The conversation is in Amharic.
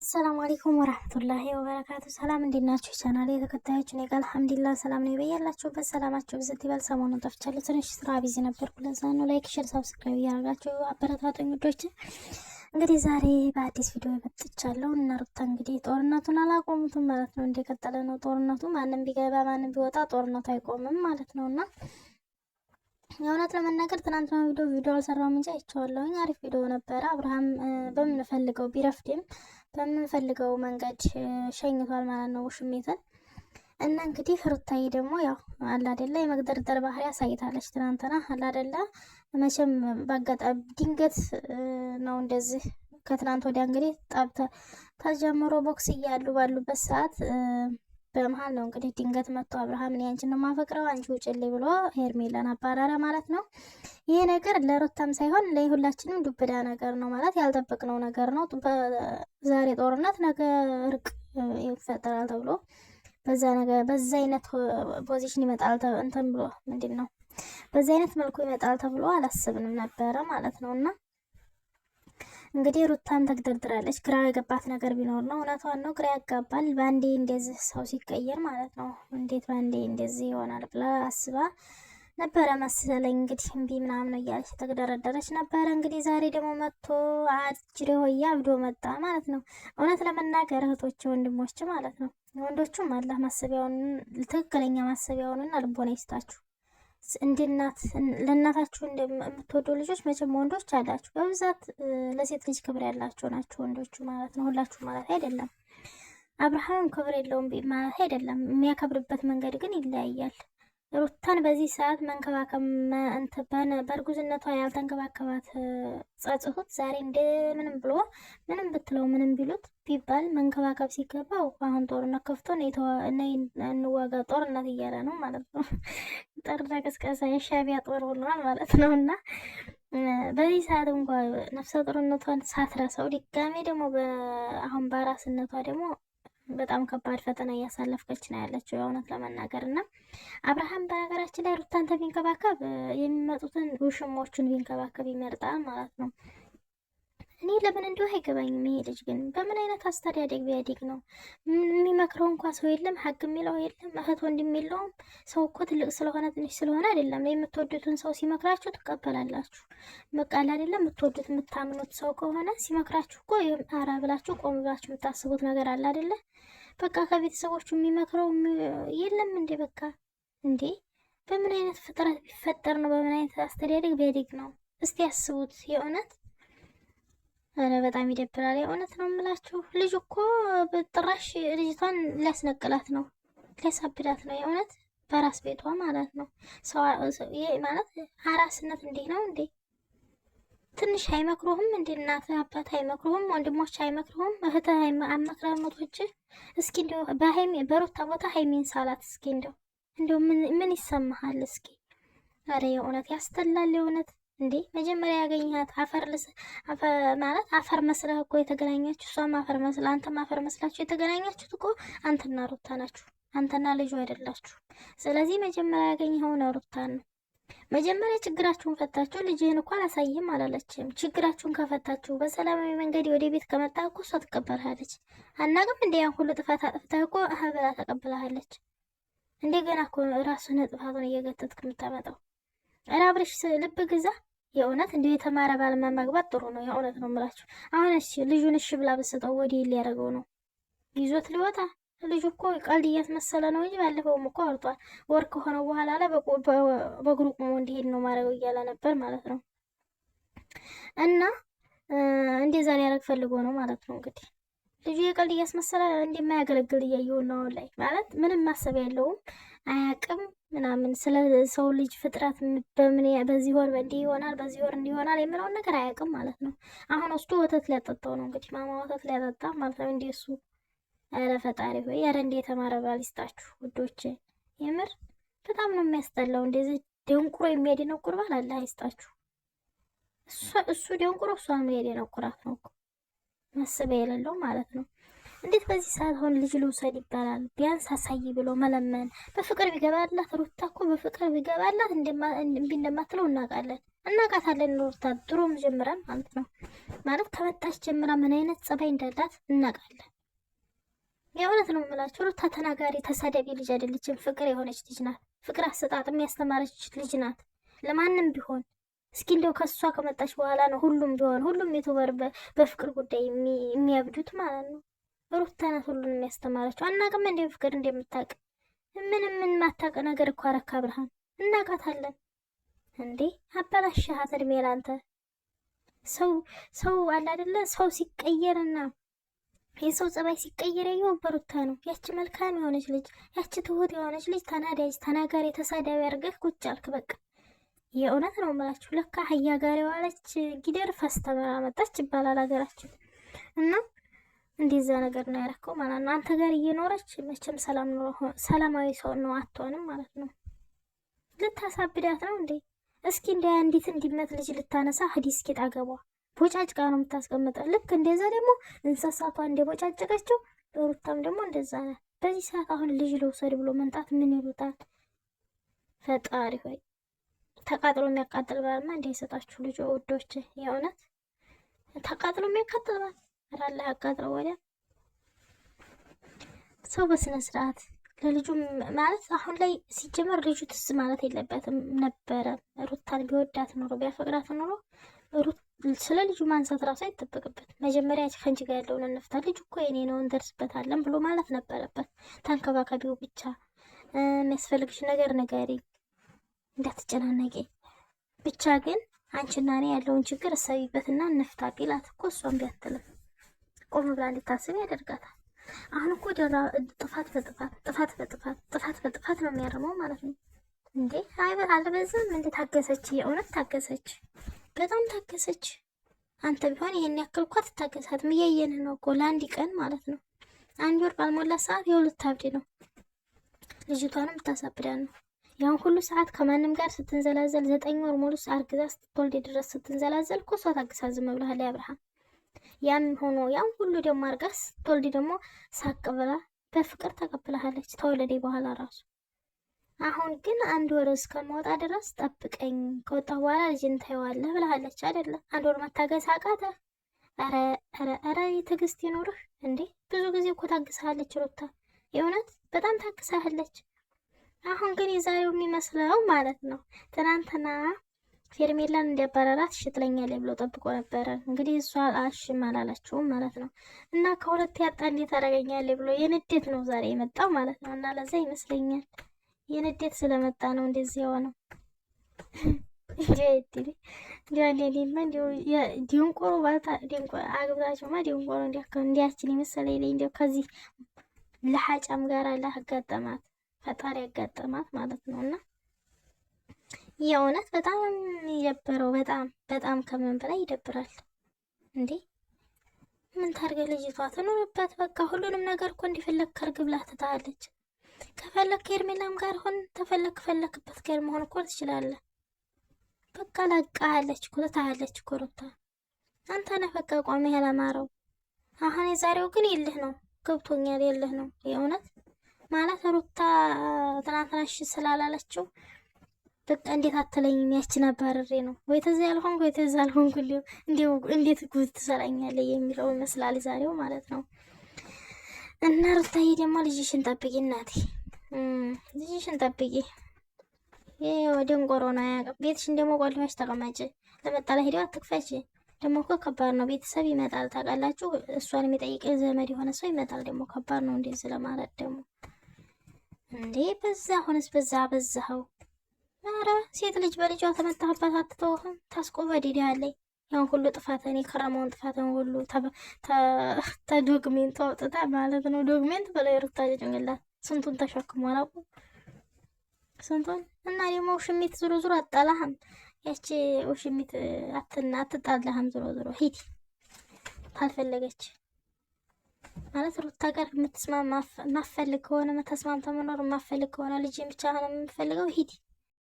ሰላም አለይኩም ወራህመቱላሂ ወበረካቱ። ሰላም እንዴት ናችሁ? ቻናሌ ተከታዮች እኔ ጋር አልሐምዱሊላህ ሰላም ነኝ። በያላችሁበት ሰላማችሁ ብዝት ይበል። ሰሞኑን ጠፍቻለሁ፣ ትንሽ ስራ ቢዚ ነበርኩ። ለዛ ነው። ላይክ፣ ሼር፣ ሰብስክራይብ እያደረጋችሁ አበረታቱኝ ውዶች። እንግዲህ ዛሬ በአዲስ ቪዲዮ መጥቻለሁ እና ሩታ እንግዲህ ጦርነቱን አላቆሙትም ማለት ነው። እንደቀጠለ ነው ጦርነቱ። ማንም ቢገባ ማንም ቢወጣ ጦርነቱ አይቆምም ማለት ነውና የእውነት ለመናገር ትናንትና ቪዲዮ አልሰራሁም እንጂ አይቼዋለሁኝ። አሪፍ ቪዲዮ ነበረ። አብርሃም በምንፈልገው ቢረፍድም በምንፈልገው መንገድ ሸኝቷል ማለት ነው ውሽሜትን። እና እንግዲህ ሩታዬ ደግሞ ያው አላደለ የመግደርደር ባህሪ አሳይታለች ትናንትና። አላደለ መቼም ባጋጣሚ ድንገት ነው እንደዚህ ከትናንት ወዲያ እንግዲህ ተጀምሮ ቦክስ እያሉ ባሉበት ሰዓት በመሀል ነው እንግዲህ ድንገት መጥቶ አብርሃም እኔ አንቺን ነው የማፈቅረው አንቺ ውጭልኝ ብሎ ሄርሜላን አባረረ ማለት ነው። ይሄ ነገር ለሩታም ሳይሆን ለሁላችንም ዱብዳ ነገር ነው ማለት ያልጠበቅነው ነገር ነው። ዛሬ ጦርነት ነገ እርቅ ይፈጠራል ተብሎ በዛ አይነት ፖዚሽን ይመጣል እንትን ብሎ ምንድን ነው በዛ አይነት መልኩ ይመጣል ተብሎ አላስብንም ነበረ ማለት ነውና እንግዲህ ሩታን ተግደርድራለች። ግራ የገባት ነገር ቢኖር ነው እውነቷን ነው፣ ግራ ያጋባል። ባንዴ እንደዚህ ሰው ሲቀየር ማለት ነው እንዴት ባንዴ እንደዚህ ይሆናል ብላ አስባ ነበረ መሰለኝ። እንግዲህ እምቢ ምናምን እያለች ተግደረደረች ነበረ። እንግዲህ ዛሬ ደግሞ መጥቶ አጅሬ ሆያ አብዶ መጣ ማለት ነው። እውነት ለመናገር እህቶች ወንድሞች ማለት ነው ወንዶቹም አላህ ማሰቢያውን ትክክለኛ ማሰቢያውንና ልቦና ይስጣችሁ። እንድናት ለእናታችሁ እንደምትወዱ ልጆች መቼም ወንዶች አላችሁ። በብዛት ለሴት ልጅ ክብር ያላቸው ናቸው ወንዶቹ ማለት ነው። ሁላችሁ ማለት አይደለም። አብርሃምም ክብር የለውም ማለት አይደለም። የሚያከብርበት መንገድ ግን ይለያያል። ሩታን በዚህ ሰዓት መንከባከብ በእርጉዝነቷ ያልተንከባከባት ጸጽሁት ዛሬ እንደምንም ብሎ ምንም ብትለው ምንም ቢሉት ቢባል መንከባከብ ሲገባው አሁን ጦርነት ከፍቶ እንዋጋ ጦርነት እያለ ነው ማለት ነው። ጠርና ቀስቀሳ የሻቢያ ጦር ሆኗል ማለት ነው። እና በዚህ ሰዓት እንኳ ነፍሰ ጡርነቷን ሳትረሳው ድጋሜ ደግሞ አሁን በአራስነቷ ደግሞ በጣም ከባድ ፈተና እያሳለፍከች ነው ያለችው የእውነት ለመናገር እና አብርሃም በነገራችን ላይ ሩታን ቢንከባከብ የሚመጡትን ውሽሞቹን ቢንከባከብ ይመርጣል ማለት ነው። እኔ ለምን እንደው አይገባኝም። ይሄ ልጅ ግን በምን አይነት አስተዳደግ ቢያድግ ነው? የሚመክረው እንኳ ሰው የለም፣ ሀቅ የሚለው የለም፣ እህት ወንድም የለውም። ሰው እኮ ትልቅ ስለሆነ ትንሽ ስለሆነ አይደለም። የምትወዱትን ሰው ሲመክራችሁ ትቀበላላችሁ። በቃል አይደለም የምትወዱት የምታምኑት ሰው ከሆነ ሲመክራችሁ እኮ አራ ብላችሁ ቆም ብላችሁ የምታስቡት ነገር አለ አይደለ? በቃ ከቤተሰቦቹ የሚመክረው የለም እንዴ? በቃ እንዴ በምን አይነት ፍጥረት ቢፈጠር ነው? በምን አይነት አስተዳደግ ቢያድግ ነው? እስቲ ያስቡት የእውነት አረ በጣም ይደብራል። የእውነት ነው የምላችሁ። ልጅ እኮ በጥራሽ ልጅቷን ሊያስነቅላት ነው፣ ሊያሳብዳት ነው። የእውነት በራስ ቤቷ ማለት ነው። ሰው ማለት አራስነት እንዲህ ነው እንዴ? ትንሽ አይመክሩህም እንዴ? እናት አባት አይመክሩህም? ወንድሞች አይመክሩህም? እህት አመክረሞቶች? እስኪ እንደው በሩታ ቦታ ሀይሚን ሳላት እስኪ እንደው ምን ይሰማሃል? እስኪ አረ የእውነት ያስተላል የእውነት እንዴ መጀመሪያ ያገኛት ማለት አፈር መስለህ እኮ የተገናኛችሁ፣ እሷም አፈር መስላ አንተም አፈር መስላችሁ የተገናኛችሁት እኮ አንተና ሩታ ናችሁ። አንተና ልጁ አይደላችሁ። ስለዚህ መጀመሪያ ያገኘኸው ሩታን ነው። መጀመሪያ ችግራችሁን ፈታችሁ። ልጅህን እኮ አላሳይህም አላለችም። ችግራችሁን ከፈታችሁ በሰላማዊ መንገድ ወደ ቤት ከመጣ እኮ እሷ ትቀበልሃለች። አናግም እንደ ያን ሁሉ ጥፋት አጥፍተህ እኮ ብላ ተቀብልሃለች። እንደገና እኮ ራሱን ጥፋቱን እየገተትክ የምታመጣው አብረሽ ልብ ግዛ። የእውነት እንዲሁ የተማረ ባል ማግባት ጥሩ ነው። የእውነት ነው የምላችሁ። አሁን ልጁን እሺ ብላ በሰጠው ወዲህ ሊያደርገው ነው ይዞት ሊወጣ። ልጁ እኮ ቀልድ እያስመሰለ ነው እንጂ ባለፈውም እኮ አውርቷል። ወር ከሆነው በኋላ ላይ በእግሩ ቁሞ እንዲሄድ ነው ማድረገው እያለ ነበር ማለት ነው። እና እንደዛ ሊያደርግ ፈልጎ ነው ማለት ነው። እንግዲህ ልጁ የቀልድ እያስመሰለ እንደማያገለግል እያየውን ነው ላይ ማለት ምንም ማሰብ ያለውም አያቅም ምናምን ስለ ሰው ልጅ ፍጥረት በምን በዚህ ወር እንዲህ ይሆናል በዚህ ወር እንዲህ ይሆናል የሚለውን ነገር አያቅም ማለት ነው። አሁን ወስዶ ወተት ሊያጠጣው ነው እንግዲህ ማማ ወተት ሊያጠጣ ማለት ነው። እንደ እሱ ኧረ ፈጣሪ ሆይ ኧረ እንደ የተማረ ባል ይስጣችሁ ውዶች። የምር በጣም ነው የሚያስጠላው። እንደዚህ ደንቁሮ የሚያደነቁር ባል አላህ ይስጣችሁ። እሱ ደንቁሮ እሷን የሚያደነቁራት ነው እኮ ማሰቢያ የሌለው ማለት ነው። እንዴት በዚህ ሰዓት አሁን ልጅ ልውሰድ ይባላል? ቢያንስ አሳይ ብሎ መለመን። በፍቅር ቢገባላት ሩታ እኮ በፍቅር ቢገባላት እምቢ እንደማትለው እናውቃለን። እናቃታለን። ሩታ ድሮም ጀምረን ማለት ነው ማለት ከመጣች ጀምራ ምን አይነት ጸባይ እንዳላት እናቃለን። የእውነት ነው የምላችሁ። ሩታ ተናጋሪ ተሳዳቢ ልጅ አይደለችም። ፍቅር የሆነች ልጅ ናት። ፍቅር አሰጣጥም ያስተማረች ልጅ ናት ለማንም ቢሆን። እስኪ እንደው ከሷ ከመጣች በኋላ ነው ሁሉም ዩቱበር በፍቅር ጉዳይ የሚያብዱት ማለት ነው። ሩታ ናት ሁሉን የሚያስተማረችው። አናቅም እንደ ፍቅር እንደምታውቅ ምን ማታውቅ ነገር እኮ አረካ ብርሃን እናቃታለን እንዴ። አበላሽሃት እድሜ ላንተ። ሰው አለ አይደለ? ሰው ሲቀየርና የሰው ጸባይ ሲቀየር ያየው በሩታ ነው። ያቺ መልካም የሆነች ልጅ፣ ያቺ ትሁት የሆነች ልጅ ተናዳጅ፣ ተናጋሪ፣ ተሳዳቢ አድርገህ ቁጭ አልክ። በቃ የእውነት ነው የምላችሁ። ለካ አህያ ጋር የዋለች ጊደር ፈስ ተመራ መጣች ይባላል ሀገራችን። እና እንደዛ ነገር ነው ያረከው ማለት ነው። አንተ ጋር እየኖረች መቼም ሰላማዊ ሰው ነው አትሆንም ማለት ነው። ልታሳብዳት ነው እንዴ? እስኪ እንደ አንዲት እንዲመት ልጅ ልታነሳ ሀዲስ ጌጥ አገቧ ቦጫጭቃ ነው የምታስቀምጠው። ልክ እንደዛ ደግሞ እንስሳቷ እንደ ቦጫጭቀችው ሩታም ደግሞ እንደዛ ናት። በዚህ ሰዓት አሁን ልጅ ልውሰድ ብሎ መንጣት ምን ይሉታል? ፈጣሪ ሆይ ተቃጥሎ የሚያቃጥል ባልማ እንዳይሰጣችሁ ልጅ ወዶች። የእውነት ተቃጥሎ የሚያቃጥል ባል ራላ ያቃጥለው። ወዲያ ሰው በስነ ስርዓት ለልጁ ማለት አሁን ላይ ሲጀመር ልጁ ትስ ማለት የለበትም ነበረ። ሩታን ቢወዳት ኖሮ ቢያፈቅራት ኖሮ ስለ ልጁ ማንሳት ራሱ አይጠበቅበት። መጀመሪያ ከንቺ ጋር ያለውን እንፍታ፣ ልጁ እኮ የኔ ነው እንደርስበታለን ብሎ ማለት ነበረበት። ተንከባከቢው ብቻ፣ የሚያስፈልግሽ ነገር ንገሪ፣ እንዳትጨናነቂ ብቻ። ግን አንቺና እኔ ያለውን ችግር እሰቢበትና እንፍታ ቢላት እኮ እሷን ቢያትልም ቆም ብላ እንድታስብ ያደርጋታል። አሁን እኮ ጥፋት በጥፋት ነው የሚያርመው ማለት ነው እንዴ። አልበዛም እንዴ? ታገሰች፣ የእውነት ታገሰች፣ በጣም ታገሰች። አንተ ቢሆን ይሄን ያክል እኮ አትታገሳትም። እያየንህ ነው እኮ ለአንድ ቀን ማለት ነው። 1 ወር ባልሞላ ሰዓት የሁለት አብድ ነው። ልጅቷንም ታሳብዳን ነው። ያን ሁሉ ሰዓት ከማንም ጋር ስትንዘላዘል 9 ወር ሙሉ አርግዛ ስትወልድ ድረስ ስትንዘላዘል እኮ እሷ ታግሳ ዝም ብለሃል አብርሃም። ያም ሆኖ ያም ሁሉ ደግሞ አርጋ ስትወልድ ደግሞ ሳቅ ብላ በፍቅር ተቀብላለች ተወለደ በኋላ ራሱ። አሁን ግን 1 ወር እስከመውጣ ድረስ ጠብቀኝ፣ ከወጣ በኋላ ልጅን ታየዋለህ ብላለች አይደለ? 1 ወር መታገስ አቃተ? ኧረ ትዕግስት ይኖርህ እንዴ! ብዙ ጊዜ እኮ ታግሳለች ሩታ፣ የእውነት በጣም ታግሳለች። አሁን ግን የዛሬው የሚመስለው ማለት ነው ትናንትና ፌርሜላን እንዲያባረራት ሽጥለኛለች ብሎ ጠብቆ ነበረ። እንግዲህ እሷ አሽም አላለችውም ማለት ነው። እና ከሁለት ያጣ እንዴት ታደርገኛለች ብሎ የንዴት ነው ዛሬ የመጣው ማለት ነው። እና ለዛ ይመስለኛል የንዴት ስለመጣ ነው እንደዚህ የሆነው። ዲንቆሮ አግብታችሁማ ዲንቆሮ እንዲያችን የመሰለኝ ላይ እንዲያው ከዚህ ለሀጫም ጋር ላጋጠማት ፈጣሪ ያጋጠማት ማለት ነው። እና የእውነት በጣም የደበረው በጣም ከምን በላይ ይደብራል እንዴ! ምን ታርገ ልጅቷ ትኖርበት በቃ። ሁሉንም ነገር እኮ እንዲፈለግ ከርግ ብላ ትታለች። ከፈለክ ከኤርሜላም ጋር ሆን ፈለክበት ጋር መሆን እኮ ትችላለህ። በቃ ላቃለች እኮ ትታለች እኮ ሩታ። አንተ ነህ በቃ ቋሚ ያላማረው። አሁን የዛሬው ግን የልህ ነው ገብቶኛል። የልህ ነው የእውነት ማለት ሩታ ትናንትናሽ ስላላለችው በቃ እንዴት አትለኝም? ያችን አባረሬ ነው ወይ ተዚህ ያልሆንኩ ወይ ተዚህ ያልሆንኩ እንዴት ጉድ ትሰራኛለህ የሚለው ይመስላል ዛሬው ማለት ነው። እና ሩታዬ ደግሞ ልጅሽን ጠብቂ እናቴ፣ ልጅሽን ጠብቂ። ደንቆሮ ነው አያውቅም። ቤትሽን ደግሞ ቆልፈሽ ተቀመጭ። ለመጣላ ሄደው አትክፈች። ደግሞ እኮ ከባድ ነው። ቤተሰብ ይመጣል ታውቃላችሁ። እሷን የሚጠይቅ ዘመድ የሆነ ሰው ይመጣል። ደግሞ ከባድ ነው እንደዚህ ለማለት ደግሞ እንዴ። በዛ ሆነስ በዛኸው። ኧረ ሴት ልጅ በልጇ ተመታህባት አትተውህም? ታስቆበድ ያለኝ ያን ሁሉ ጥፋትን የከረመውን ጥፋትን ሁሉ ተዶክሜንቱ አውጥታ ማለት ነው። ዶክሜንት በላይ ሩታ ጭንቅላት ስንቱን ተሸክሞ አላውቁ ስንቱን። እና ደግሞ ውሽሚት ዞሮ ዞሮ አጣላህም። ያቺ ውሽሚት አትጣላህም። ዞሮ ሂዲ ካልፈለገች ማለት ሩታ ጋር የምትስማማ ማፈልግ ከሆነ ተስማምታ መኖር ማፈልግ ከሆነ ልጅ ብቻ ሆነ የምፈልገው ሂዲ